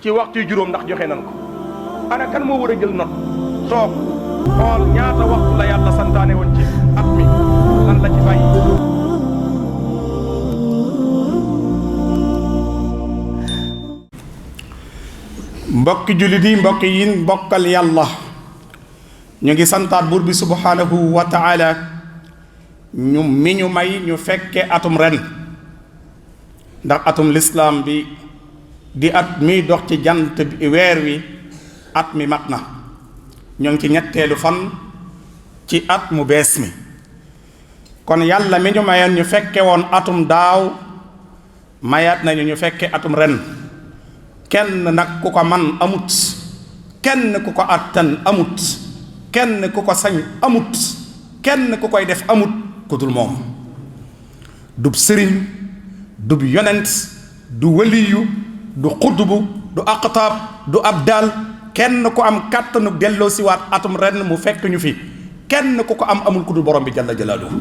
ci waxtu juróom ndax joxe nan ko ana kan moo war a jël not toog xool ñaata waxtu la yàlla santaane woon ci at mi lan la ci bàyyi. mbokki jullit yi mbokki yin mbokkal yàlla ñu ngi santaat buur bi subhanahu wa taala ñu may ñu fekke atum ren ndax atum lislaam bi di at mi dox ci jant bi weer wi at mi mat na ñoo ngi ci ñetteelu fan ci at mu bees mi kon yàlla mi ñu mayoon ñu fekke woon atum daaw mayaat nañu ñu fekke atum ren kenn nag ku ko man amut kenn ku ko attan amut kenn ku ko sañ amut kenn ku koy def amut ku dul moom dub sëriñ dub yonent du waliyu du xudbu du aqtaab du abdal kenn ku am kàttanu delloo siwaat atum ren mu fekk ñu fi kenn ku ko am amul ku dul borom bi jalla jalaaluhu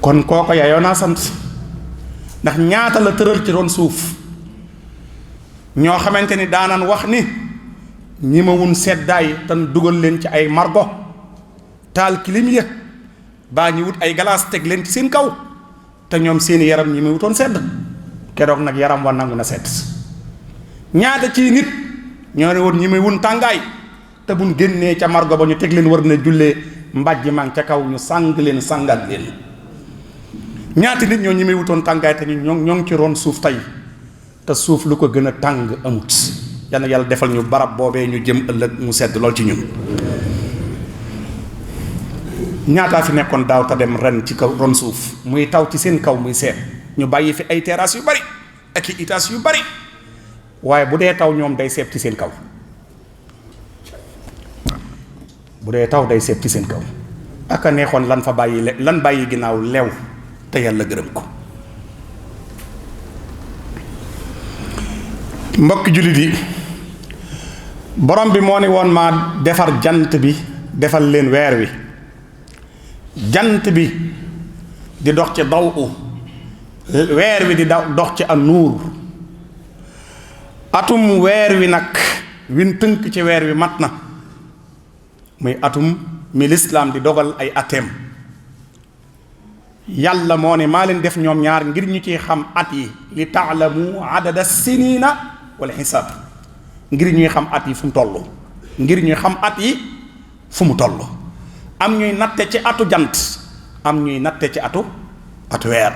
kon kooko yaayoo naa sant ndax ñaata la tëral ci ron suuf ñoo xamante ni daanaan wax ni ñi ma wun seddaay tan dugal leen ci ay margo taal kilim ya baa ñu wut ay galaas teg leen ci seen kaw te ñoom seeni yaram ñi ma wutoon sedd keroog nag yaram wa nangu na sedd ñaata ci nit ñoo ne woon ñi may wun tàngaay te buñ génnee ca margo ba ñu teg leen war na jullee mbàjj maan ca kaw ñu sàng leen sàngal leen ñaati nit ñoo ñi may wutoon tàngaay te ñu ñoo ngi ci ron suuf tey te suuf lu ko gën a tàng amut yal na yàlla defal ñu barab boobee ñu jëm ëllëg mu sedd lool ci ñun ñaataa fi nekkoon daaw te dem ren ci kaw ron suuf muy taw ci seen kaw muy seet ñu bàyyi fi ay terrasse yu bari ak i étage yu bari waaye bu dee taw ñoom day seet ci seen kaw bu dee taw day seet ci seen kaw ak a neexoon lan fa bàyyi lan bàyyi ginnaaw lew te yàlla gërëm ko mbokki jullit yi borom bi moo ni woon maa defar jant bi defal leen weer wi jant bi di dox ci daw u weer wi di dox ci an nuur atum weer wi nag win tënk ci weer wi mat na muy atum mi lislaam di dogal ay ateem yàlla moo ne maa leen def ñoom ñaar ngir ñu ciy xam at yi li taalamu adada sinina wala xisaab ngir ñuy xam at yi fu mu toll ngir ñuy xam at yi fu mu toll am ñuy natte ci atu jant am ñuy natte ci atu weer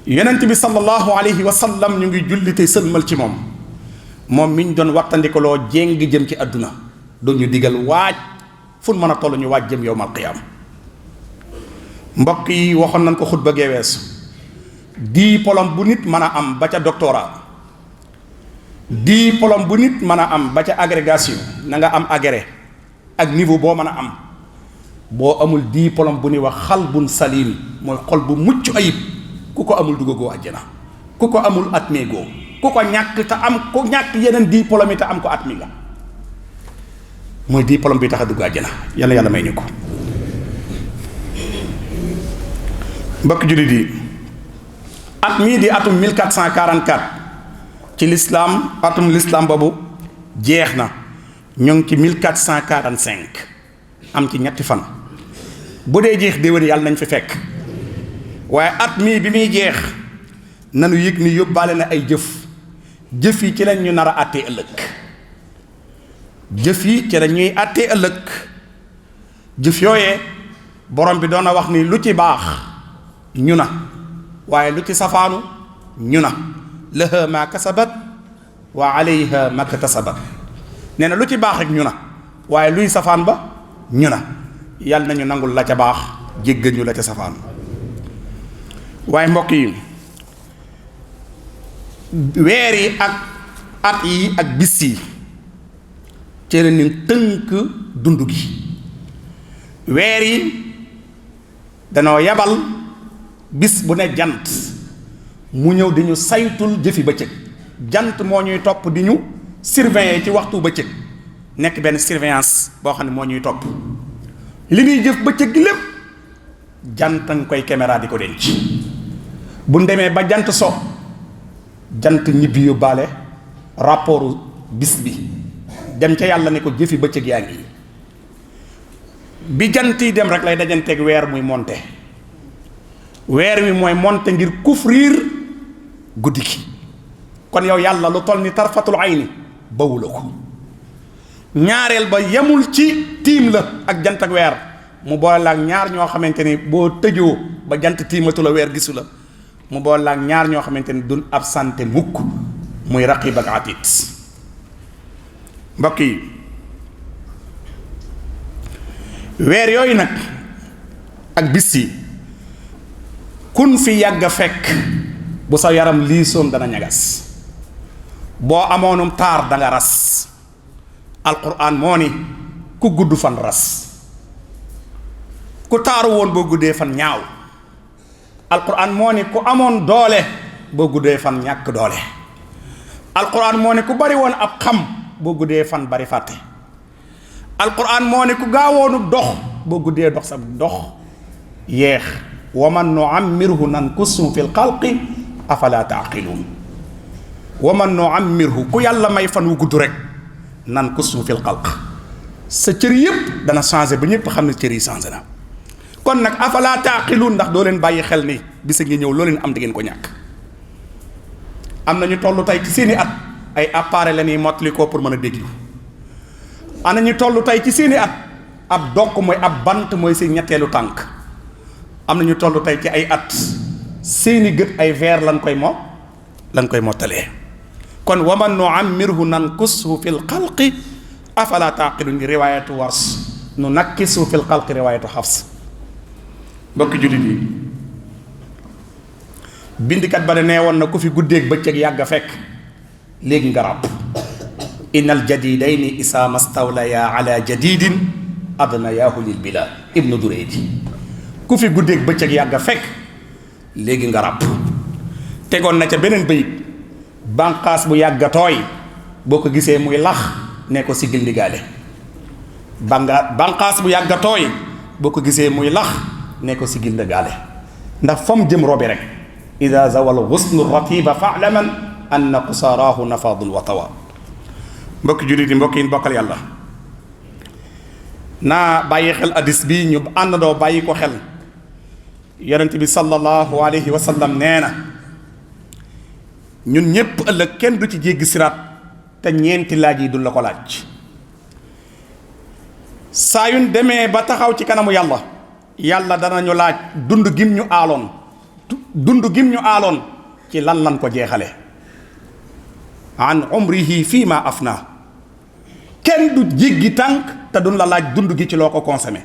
yonent bi sallallahu alayhi wa sallam ñu ngi jullite sëlmal ci moom mi ñu doon wattandikoloo jéng jëm ci àdduna doon ñu digal waaj fu mën a toll ñu waaj jëm yowmal qiyaam mbokk yi waxoon nañ ko xutba gee weesu diplôme bu nit mën a am ba ca doctorat diplôme bu nit mën a am ba ca agrégation na nga am agré ak niveau boo mën a am boo amul diplôme bu ni wax xalbun salim mooy xol bu mucc ayib ku ko amul duggagoo àjjana ku ko amul at meegoo ku ko ñàkk te am ku ñàkk yeneen diplôme yi te am ko at mi nga mooy diplôme bi tax a dugg àjjana yàlla may ñu ko mbokk jullit yi at mii di atum 1444 ci lislaam atum lislaam boobu jeex na ñoo ngi ci 1445 am ci ñetti fan bu dee jeex déwén yàlla nañ fi fekk waaye at mii bi muy jeex nanu yëg ni yóbbaale na ay jëf yi ci lañ ñu nar a àttee ëllëg jëf yi ci la ñuy àttee ëllëg jëf yooyee borom bi doon na wax ni lu ci baax ñu na waaye lu ci safaanu ñu na laha ma kasabat wa alayha ma ktasabat nee na lu ci baax rek ñu na waaye luy safaan ba ñu na yàlla nañu nangul la ca baax jéggal ñu la ca safaan waaye mbokk yi weer yi ak at yi ak bis yi ci la ñu tënk dund gi weer yi danoo yabal bis bu ne jant mu ñëw di ñu saytul jëfi bëccëg jant moo ñuy topp di ñu surveiller ci waxtu bëccëg nekk benn surveillance boo xam ne moo ñuy topp li muy jëf bëccëg gi lépp jant nga koy caméra di ko denc bu demee ba jant so jant ñibbi yóbbaale rapport bis bi dem ca yàlla ne ko jëfi bëccëg yaa ngi bi jant yi dem rek lay dajanteeg weer muy monte weer wi mooy monte ngir couvrir guddi gi kon yow yàlla lu toll ni tarfatul ayni bawula ko ñaareel ba yemul ci tiim la ak jant ak weer mu boole la ak ñaar ñoo xamante ni boo tëjoo ba jant tiimatu la weer gisu la mu boole la ak ñaar ñoo xamante ni duñ absenté mukk muy raqib ak atid mbokk yi weer yooyu nag ak bis yi kun fi yàgg a fekk bu sa yaram liisoon dana ñagas boo amoonum taar da nga ras alquran moo ni ku gudd fan ras ku taaru woon boo guddee fan ñaaw alquran moo ni ku amoon doole boo guddee fan ñàkk doole alquran moo ni ku bari woon ab xam boo guddee fan bari fàtte alquran moo ni ku gaawoonu dox boo guddee dox sa dox yeex wa man nuammirhu nankusu fil xalqi afala taaqiluun wa man nuammirhu ku yàlla may fan wu gudd rek nankusu fil xalq sa cër yëpp dana changé ba ñëpp xam ne cër yi changé na kon nag afala taaqiluun ndax doo leen bàyyi xel ni bisa ngi ñëw loo leen am di ngeen ko ñàkk am na ñu toll tey ci seeni at ay appareil la ñuy mottali ko pour mën a déglu am na ñu toll tey ci seeni at ab dokk mooy ab bant mooy seen ñetteelu tànk am na ñu toll tey ci ay at seeni gët ay verre lan koy mottalee kon waman nuammirhu nankushu fil xalqi afala taqilun riwaayatu wars nu nakkisu fil xalqi riwaayatu xafs mbokki jullit yi bindikat ba ne nee woon na ku fi guddeeg bëccëg yàgg a fekk léegi nga ràbb innal jadidayni isa mastawlaya ala jadidin adnayaahu lil bila ibnu duraydi ku fi guddeeg bëccëg yàgg a fekk léegi nga ràbb tegoon na ca beneen bayit banqaas bu yàgg a tooy boo ko gisee muy lax ne ko sigil ndigaale banqaas bu yàgg a tooy boo ko gisee muy lax ne ko sigil ndigaale ndax fam jëm robi rek ida zawal ghusnu ratiba fa'laman anna qusaraahu nafadul wa tawa mbokki jullit yi mbokk yi bokkal yàlla naa bàyyi xel addis bi ñu àndandoo bàyyi ko xel yonent bi sallallahu alayhi wa sallam nee na ñun ñépp ëllëg kenn du ci jéggi siraat te ñeenti laaj yi du la ko laaj saa yuñ demee ba taxaw ci kanamu yàlla danañu laaj dund gim ñu aaloon ci lan ko jeexale an umrihi fii ma afna kenn du jéggi tànk te duñ la laaj dund gi ci loo ko consommé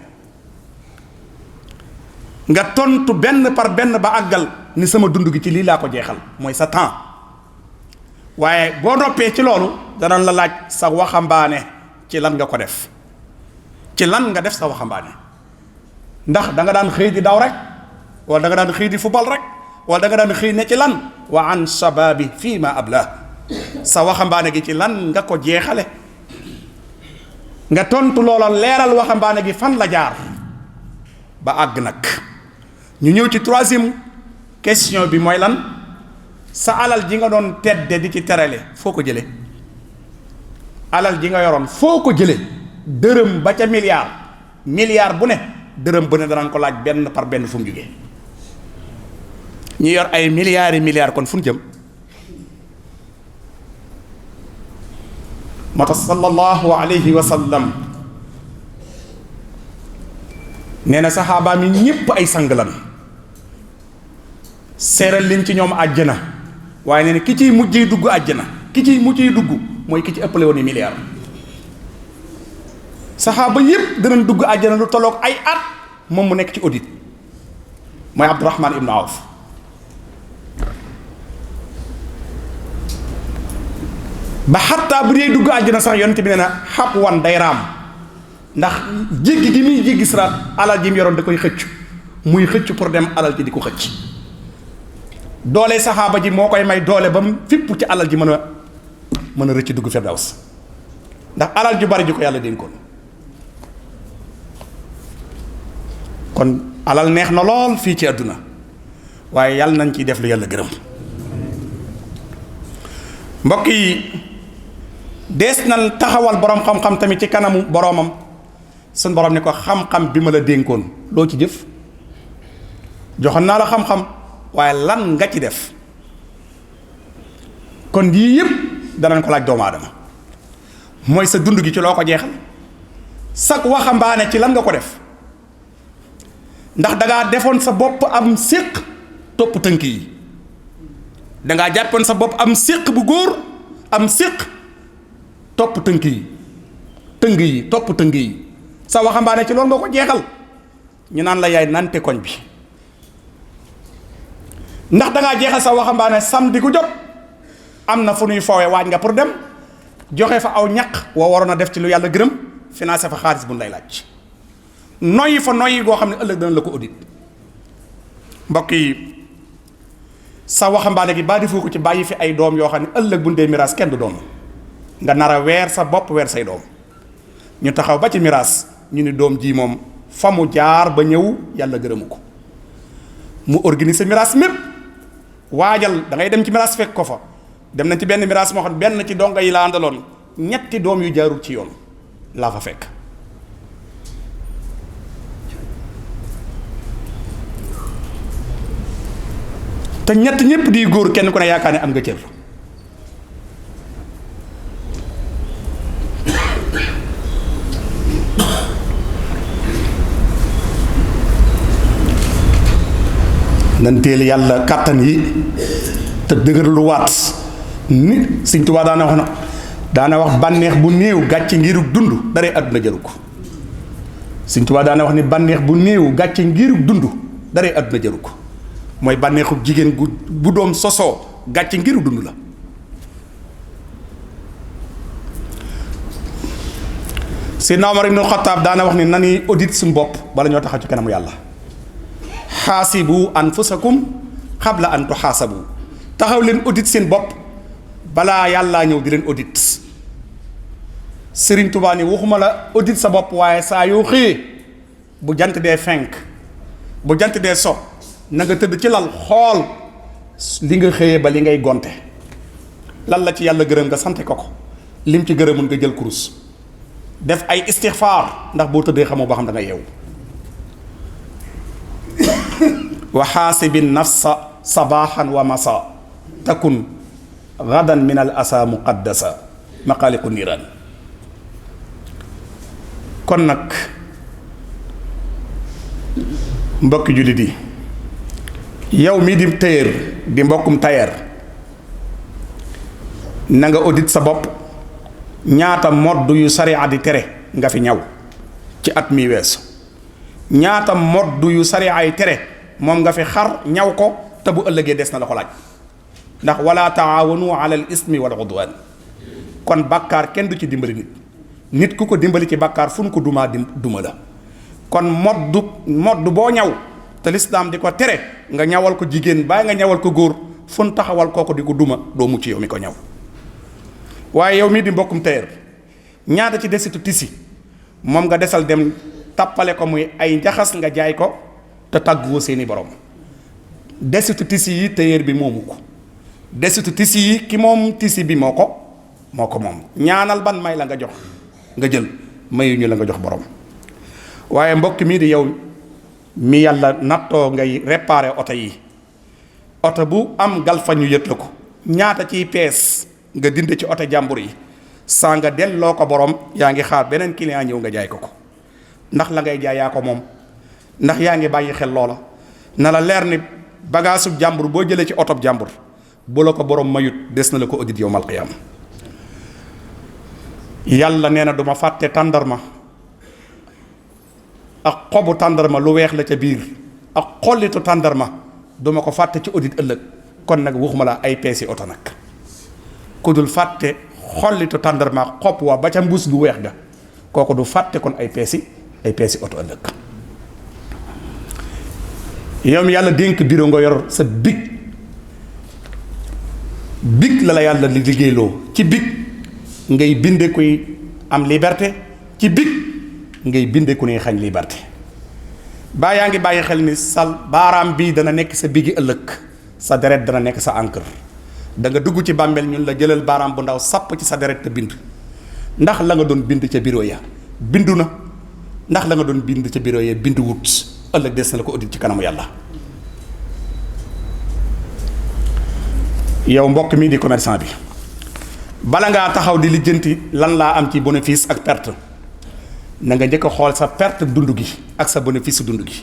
nga tontu benn par benn ba àggal ni sama dund gi ci lii laa ko jeexal mooy sa temps waaye boo noppee ci loolu danañ la laaj sa waxambaane ci lan nga ko def ci lan nga def sa waxambaane ndax da nga daan xëy di daw rek wala da nga daan xëy di football rek wala da nga daan xëy ne ci lan wa an shababi fii ma abla sa waxambaane gi ci lan nga ko jeexale nga tontu loola leeral waxambaane gi fan la jaar ba àgg nag ñu ñëw ci troisième question bi mooy lan sa alal ji nga doon tedde di ci terale foo ko jële alal ji nga yoroon foo ko jële dërëm ba ca milliard bu ne dërëm bu ne danañ ko laaj benn par benn fu mu jógee ñi yor ay milliards kon fu ñu jëm moo tax sallallahu alayhi wa sallam nee na saxaaba mi ñépp ay sang lan seeral liñ ci ñoom àjjana waaye nee na ki ciy mujjee dugg àjjana ki ciy mujjee dugg mooy ki ci ëppale woon milliard saxaaba yépp danañ dugg àjjana lu tolloog ay at moom mu nekk ci audit mooy Abdurahman ibnu Awf ba xattaa bu dee dugg àjjana sax yonent bi nee na xab wan day raam ndax jéggi gi muy jéggi siraat alal ji mu yoroon da koy xëcc muy xëcc pour dem alal ji di ko xëcc doole saxaaba ji moo koy may doole ba mu fipp ci alal ji mën a rëcc dugg firdaws ndax alal ju bari ji ko yàlla dénkoon kon alal neex na lool fii ci àdduna waaye yàlla nañ ciy def lu yàlla gërëm. mbokk yi dees na taxawal borom xam-xam tamit ci kanamu boromam sun borom ni ko xam-xam bi ma la dénkoon loo ci jëf joxoon naa la xam-xam waaye lan nga ci def. kon yii yëpp danañ ko laaj doomu aadama mooy sa dund gi ci loo ko jeexal sag waxambaane ci lan nga ko def ndax dangaa defoon sa bopp am séq topp tënk yi dangaa jàppoon sa bopp am séq bu góor am séq topp tënk yi topp tënk yi sa waxambaane ci loolu nga ko jeexal ñu naan la yaay nante koñ bi ndax dangaa jeexal sa waxambaane samedi gu jot am na fu nuy foowee waaj nga pour dem joxe fa aw ñaq woo waroon a def ci lu yàlla gërëm financé fa xaalis bu lay laaj noyyi fa noyyi goo xam ne ëllëg dana la ko audit. mbokk yi sa waxambaane gi baa defoo ko ci bàyyi fi ay doom yoo xam ne ëllëg bu ñu dee miraas kenn du doom nga nar a weer sa bopp weer say doom ñu taxaw ba ci miraas ñu ni doom ji moom fa mu jaar ba ñëw yàlla gërëmu ko mu organiser miraas mépp waajal da ngay dem ci miraas fekk ko fa. dem nañ ci benn miraas moo xam benn ci donga yi la àndaloon ñetti doom yu jaarul ci yoon laa fa fekk te ñett ñépp di góor kenn ku ne yaakaar ne am nga cër. nan teel yàlla kàttan yi te dëgërlu waat nit Sëñ Tuubaa daana wax bànneex bu néew gàcce ngirug dund daree àdduna jëru ko. Sëñ Tuubaa daana wax ni bànneex bu néew gàcce ngirug dund daree àdduna jëru ko mooy bànneexu jigéen bu doom sosoo gàcce ngirug dund la. Seydina Omar ibn Xattaab daana wax ni nani audit suñu bopp bala ñoo taxaw ci kanamu yàlla. xaasibu anfusakum xabla an tuxaasabu taxaw leen audit seen bopp balaa yàllaa ñëw di leen audit. Sëriñ Tuubaa ni waxuma la audit sa bopp waaye saa yoo xëyee bu jant dee fenk bu jant dee so na nga tëdd ci lal xool li nga xëyee ba li ngay gonte lan la ci yàlla gërëm nga sante ko lim ci gërëmul nga jël kurus def ay istixfaar ndax boo tëddee xamoo ba xam da nga yeewu. wa xaasibi nafsa sabaxan wa masa takun gadan min al asa muqaddasa maqaaliqu niiraan. kon nag mbokki jullit yi yow mii di tailleur di mbokkum tailleur na nga audit sa bopp ñaata modd yu sariya di tere nga fi ñaw ci at mi weesu ñaata modd yu sariya ay tere moom nga fi xar ñaw ko te bu ëllëgee des na la ko laaj ndax wala taawanu ala al ismi wal udwan. kon bàkkaar kenn du ci dimbali nit ku ko dimbali ci bàkkaar fu nu ko dumaa duma la. kon modd boo ñaw te lislaam di ko tere nga ñawal ko jigéen bàyyi nga ñawal ko góor fu nu taxawal kooku di ko duma doo mucc yow mi ko ñaw. waaye yow mii di mbokkum tailleur ñaata ci desitu tisi moom nga desal dem tappale ko muy ay njaxas nga jaay ko te tàgguwoo seeni borom. desitu tisi yi tailleur bi moomu ko desitu tisi yi ki moom tisi bi moo ko moom ñaanal ban may la nga jox nga jël mayuñu la nga jox borom. waaye mbokk mii di yow mi yàlla nattoo ngay réparer oto yi oto bu am galfa ñu yët la ko ñaata ciy pees nga dindi ci oto jàmbur yi saa nga delloo ko borom yaa ngi xaar beneen client ñëw nga jaay ko ndax la ngay jaay yaa ko moom ndax yaa ngi bàyyi xel loola na la leer ni bagaasub jàmbur boo jëlee ci otob jàmbur bu la ko borom mayut des na la ko audit yawmal qiyaama. yàlla nee na duma fàtte tàndarma ak xobu tàndarma lu weex la ca biir ak xollitu tàndarma duma ko fàtte ci audit ëllëg. kon nag waxuma la ay peesi oto nag ku dul fàtte xollitu tàndarma xob waa ba ca mbuus gu weex ga kooku du fàtte kon ay peesi oto ëllëg. yow mi yàlla dénk bureau nga yor sa big la yàlla li liggéeyloo ci big ngay binde kuy am liberté ci big ngay binde ku ñuy xañ liberté baa yaa ngi bàyyi xel ni sa baaraam bii dana nekk sa bigi ëllëg, sa deret dana nekk sa encre. da nga dugg ci bàmmeel ñun la jëlal baaraam bu ndaw sàpp ci sa deret te bind. ndax la nga doon bind ca bureau ya bindu na, ndax la nga doon bind ca bureau ya bindu wut, ëllëg des na la ko audit ci kanamu yàlla. yow mbokk mi di commerçant bi, bala ngaa taxaw di lijjanti lan laa am ci bénéfice ak perte, na nga njëkk a xool sa perte dund gi ak sa bénéfice dund gi.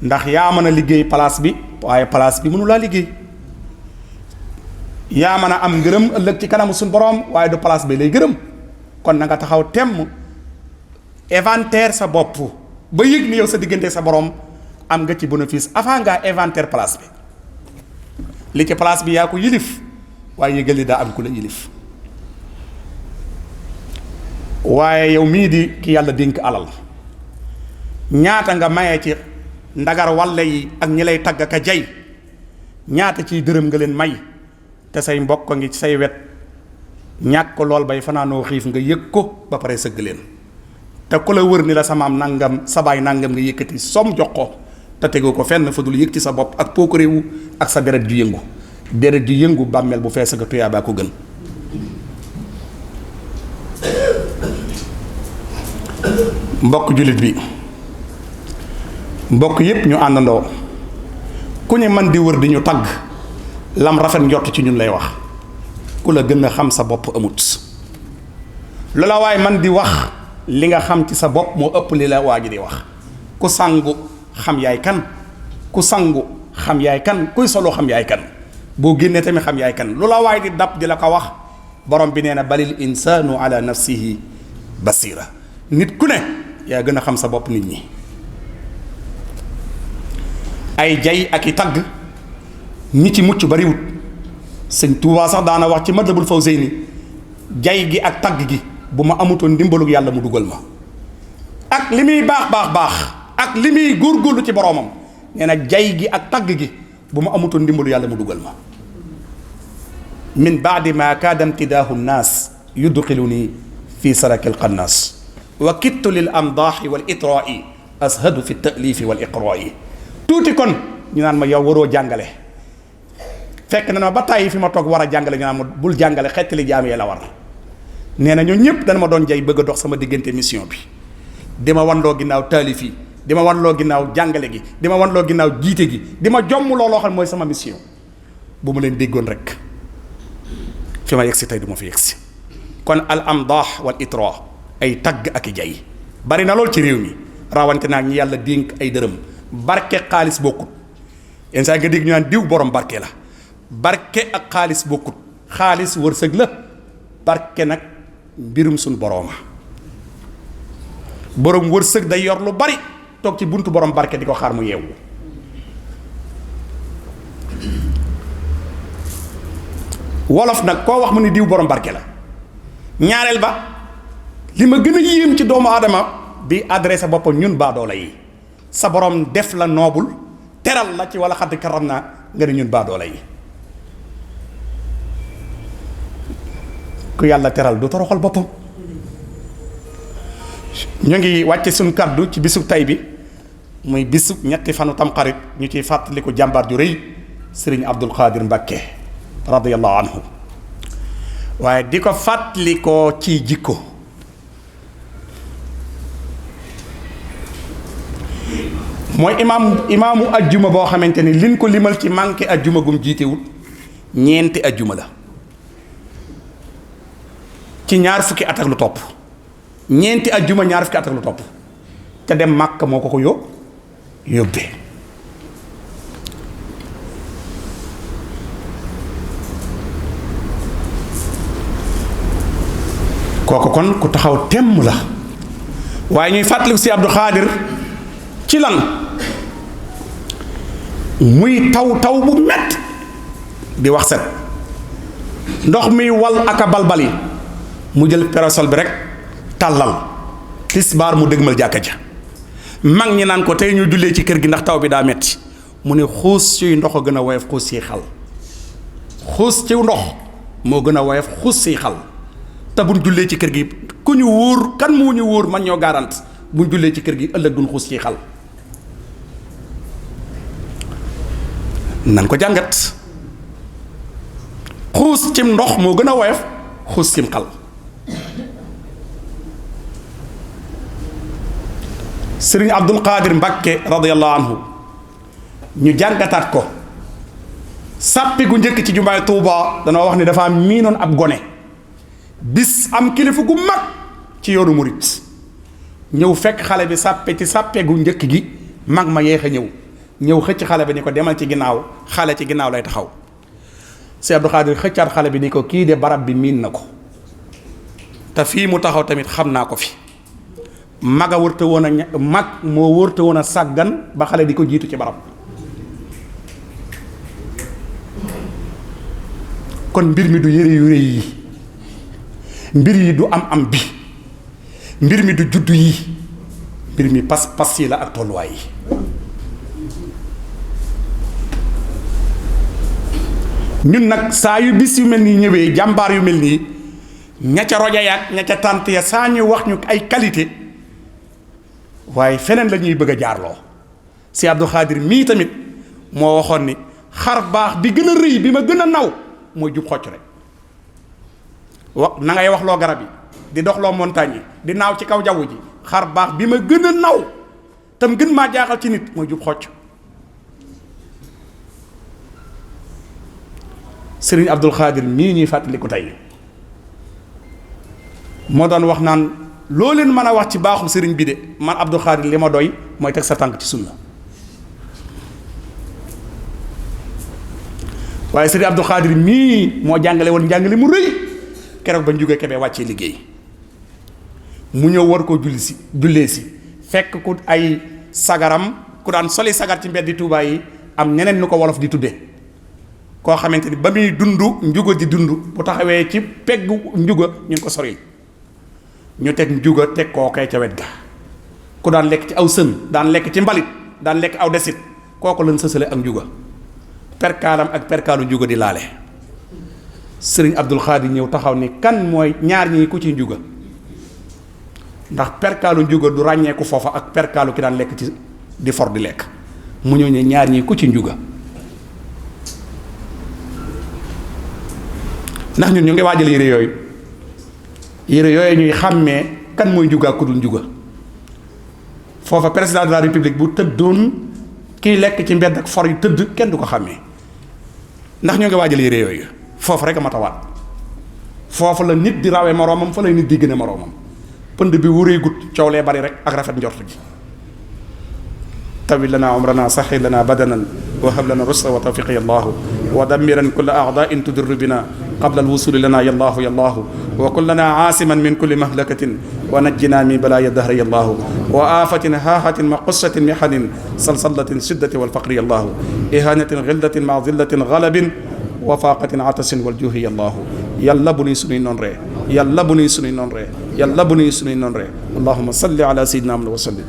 ndax yaa mën a liggéey place bi waaye place bi mënu laa liggéey. yaa mën a am ngërëm ëllëg ci kanamu suñu borom waaye du place bi lay gërëm. kon na nga taxaw temm inventaire sa bopp ba yëg ni yow sa diggante sa borom am nga ci bénéfice avant ngaa inventaire place bi. li ci place bi yaa ko yilif waaye yëgal li daa am ku la yilif. waaye yow mii di ki yàlla dénk alal, ñaata nga maye ci ndagar walla yi ak ñi lay tagg ka jay, ñaata ciy dërëm nga leen may te say mbokk ngi ci say wet ñàkk ko lool bay fanaanoo xiif nga yëg ko ba pare sëgg leen. te ku la wër ni la sa maam nangam sa baay nangam nga yëkkati som jox ko te tegu ko fenn fa dul yëg ci sa bopp ak pookarewu ak sa deret ju yëngu. deret ju yëngu bàmmeel bu fees nga tuyaabaa ko gën. mbokk jullit bi, mbokk yépp ñu àndandoo, ku ñu man di wër di ñu tagg lam rafet njott ci ñun lay wax. ku la gën a xam sa bopp amut. loola waaye man di wax li nga xam ci sa bopp moo ëpp li la waa ji di wax. ku sangu xam yaay kan, ku sangu xam yaay kan, kuy solo xam yaay kan, boo génnee tamit xam yaay kan. loola waaye di dab di la ko wax, borom bi nee na balil insaanu ala nafsihi basira. nit ku ne yaa gën a xam sa bopp nit ñi. ay jay ak i tagg ñi ci mucc bariwut. sëñ Tuubaa sax daana wax ci Matlabul Fawzayni, jay gi ak tagg gi bu ma amutoon ndimbalug yàlla mu dugal ma. ak li muy baax ak li muy góorgóorlu ci boroomam, nee na jay gi ak tagg gi bu ma amutoon ndimbalu yàlla mu dugal ma. min baadi ma kaada imtidaahu nnaas yudxiluni fi sarakil qannaas wa kittu lil amdaaxi wal itraa'i ashadu fi taalifi wal iqraa'i. tuuti kon ñu naan ma yow waroo jàngale, fekk na ma ba tàyyi fi ma toog war a jàngale ñu naan ma bul jàngale xettali jaam yee la war. nee na ñoo ñëpp dana ma doon jay bëgg a dox sama diggante mission bi, di ma wanloo ginnaaw taalif yi, di ma wanloo ginnaaw jàngale gi, di ma wanloo ginnaaw jiite gi, di ma jomm looloo xam mooy sama mission. bu ma leen déggoon rek fi ma yegsi tey du ma fi yegsi. kon al amdaax wal itra, ay tagg ak i jay bari na lool ci réew mi, rawante naa ñi yàlla dénk ay dërëm. barke xaalis bokkut. yenn saa nga dégg ñu naan diw borom barke la. barke ak xaalis bokkut. xaalis wërsëg la, barke nag mbirum suñ borooma. borom wërsëg day yor lu bari toog ci buntu borom barke di ko xaar mu yeewu. wolof nag koo wax mu ni diw borom barke la. ñaareel ba li ma gën a yéem ci doomu aadama bi adressé boppam ñun baadoola yi, sa borom def la noobul teral la ci wala xadd karam naa nga ne ñun baadoola yi. ku yàlla teral du toroxal boppam. ñu ngi wàcce suñ kàddu ci bisub tay bi, muy bisub ñetti fanu tamxarit, ñu ciy fàttaliku jàmbaar ju rëy sëriñ Abdul Xaadir Mbàkke radiyallahu anhu, waaye di ko fàttalikoo ci jikko. mooy imaamu ajjuma boo xamante ni liñ ko limal ci manqué ajjuma gum jiitewul ñeenti ajjuma la ci ñaar fukki at ak lu topp. ñeenti ajjuma ñaar fukki at ak lu topp te dem màkk moo ko ko yóbbee. kooku kon ku taxaw temm la. waaye ñuy fàttaliku si Abdou Khadir ci lan? muy taw bu mett di wax set, ndox mi wal aka balbali, mu jël parasol bi rek tàllal, tisbaar mu dëgmal jàkka ja. mag ñi naan ko tey ñu jullee ci kër gi ndax taw bi daa metti, mu ne xuus ciy ndox a gën a woyof xuus siy xal. xuus ciw ndox moo gën a woyof xuus siy xal. te buñ jullee ci kër gi ku ñu wóor kan moo ñu wóor man ñoo garant buñ jullee ci kër gi ëllëg duñ xuus ciy xal. nan ko jàngat. xuus cim ndox moo gën a woyof xuus cim xal. sëriñ Abdul Qadir Mbakke radiyallahu anhu ñu jàngataat ko. sàppi gu njëkk ci jumaay Tuuba danoo wax ni dafa am miinoon ab gone bis am kilifa gu mag ci yoonu murit ñëw fekk xale bi sàppe ci sàppe gu njëkk gi mag ma yeex a ñëw xëcc xale bi ni ko demal ci ginnaaw xale ci ginnaaw lay taxaw. Sëriñ Abdul Xaadir xëccaat xale bi ni ko kii de barab bi miin na ko te fii mu taxaw tamit xam naa ko fi mag a wërta woon a mag moo wërta woon a sàggan ba xale di ko jiitu ci barab. kon mbir mi du yëre yu rëy yi mbir yi du am bi mbir mi du juddu yi mbir mi pas yi la ak tolluwaay yi. ñun nag saa yu bis yu mel nii ñëwee jàmbaar yu mel nii ña ca roja yaag ña ca tànt ya saa ñu wax ñu ay qualité waaye feneen la ñuy bëgg a jaarloo. si Abdou Khadir mii tamit moo waxoon ni xar baax bi gën a rëy bi ma gën a naw mooy jub xocc rek na ngay wax loo garab yi di dox loo montagne yi di naaw ci kaw jaww ji xar baax bi ma gën a naw tam gën maa jaaxal ci nit mooy jub xocc. sëriñ Abdul Xaadir mii ñuy fàttaliku tey moo doon wax naan loo leen mën a wax ci baaxul sëriñ bi de man Abdul Xaadir li ma doy mooy teg sa tànk ci sunna. waaye sëriñ Abdul Xaadir mii moo jàngale woon njàngale mu rëy keroog ba jógee Kebe wàccee liggéey mu ñëw war koo jullee si fekk ku ay sagaram ku daan soli sagar ci mbeddi Tuubaa yi am ñeneen nu ko wolof di tudde koo xamante ni ba muy dund njuga di dund bu taxawee ci peggu njuga ñu ngi ko soril ñu teg njuga teg koo kay ca wet ga ku daan lekk ci aw sën daan lekk ci mbalit daan lekk aw desit kooku lañ sësale ak njuga perkaalam ak perkaalu njuga di laale. sëriñ Abdul Xaadir ñëw taxaw ni kan mooy ñaar ñii ku ci njuga ndax perkaalu njuga du ràññeeku foofa ak perkaalu ki daan lekk ci di for di lekk mu ñëw ne ñaar ñii ku ci njuga. ndax ñun ñu ngi waajal yére yooyu ñuy xàmmee kan mooy njuga ak ku dul njuga. foofa président de la république bu tëddoon kiy lekk ci mbedd ak for yu tëdd kenn du ko xàmmee ndax ñu ngi waajal yére yooyu foofu rek a matawaat foofu la nit di rawee moroomam fa la nit di gën a moroomam pënd bi wuree gut coow lee bari rek ak rafet njort gi. tawil lana umrana saxir lana badanan wa hab lana rusda wa tawfiq ya allahu wa dammiran kulla a'da'in tudirru bina qabla alwusuli lana ya allahu ya allahu wa kun lana aasiman min kulli mahlakatin wa najjina min balaya dahri ya allahu wa afatin haahatin ma qussatin mihanin salsalatin shiddati walfaqri ya allahu ihanatin ghillatin ma zillatin ghalabin wa faqatin atasin waljuhi ya allahu yàlla bu nuy sunuy noon ree yàlla bu nuy sunuy noon ree yàlla bu nuy sunuy noon ree allahumma salli ala sayyidina Muhammad wa sallim